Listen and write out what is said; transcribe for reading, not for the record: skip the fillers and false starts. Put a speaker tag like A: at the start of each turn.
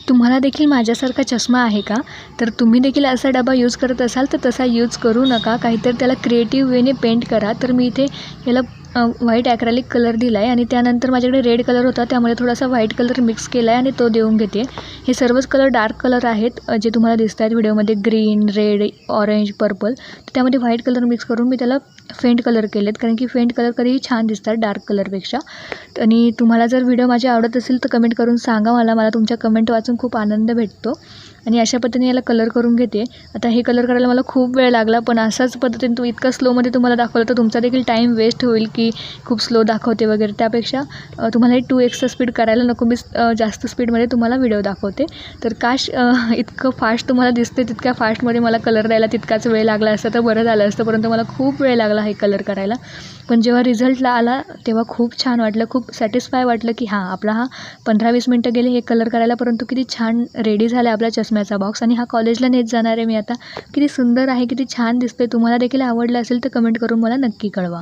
A: तुम्हाला देखील माझ्यासारखा चष्मा आहे का? तर तुम्ही देखील असा डबा यूज करत असाल तर तसा यूज करू नका. काहीतरी त्याला क्रिएटिव्ह वेने पेंट करा. तर मी इथे याला व्हाईट ॲक्रेलिक कलर दिला आहे आणि त्यानंतर माझ्याकडे रेड कलर होता, त्यामुळे थोडासा व्हाईट कलर मिक्स केला आहे आणि तो देऊन घेते. हे सर्वच कलर डार्क कलर आहेत, जे तुम्हाला दिसत आहेत व्हिडिओमध्ये ग्रीन, रेड, ऑरेंज, पर्पल. तर त्यामध्ये व्हाईट कलर मिक्स करून मी त्याला फेंट कलर केलेत, कारण की फेंट कलर कधीही छान दिसतात डार्क कलरपेक्षा. आणि तुम्हाला जर व्हिडिओ माझे आवडत असेल तर कमेंट करून सांगा मला तुमच्या कमेंट वाचून खूप आनंद भेटतो. आणि अशा पद्धतीने याला कलर करून घेते. आता हे कलर करायला मला खूप वेळ लागला, पण अशाच पद्धतीने इतकं स्लोमध्ये तुम्हाला दाखवलं तर तुमचा देखील टाईम वेस्ट होईल की खूप स्लो दाखवते वगैरे. त्यापेक्षा तुम्हाला हे 2x स्पीड करायला नको, मी जास्त स्पीडमध्ये तुम्हाला व्हिडिओ दाखवते. तर काश इतकं फास्ट तुम्हाला दिसते तितक्या फास्टमध्ये मला कलर द्यायला तितकाच वेळ लागला असता तर बरं झालं असतं, परंतु मला खूप वेळ लागला हे कलर करायला. पण जेव्हा रिझल्टला आला तेव्हा खूप छान वाटलं, खूप सॅटिस्फाय वाटलं की हां, आपला हा 15-20 मिनटं गेले हे कलर करायला, परंतु किती छान रेडी झाला आपला चष्म्याचा बॉक्स. आणि हा कॉलेजला नेत जाणार आहे मी आता. किती सुंदर आहे, किती छान दिसतोय. तुम्हाला देखील आवडलं असेल तर कमेंट करून मला नक्की कळवा.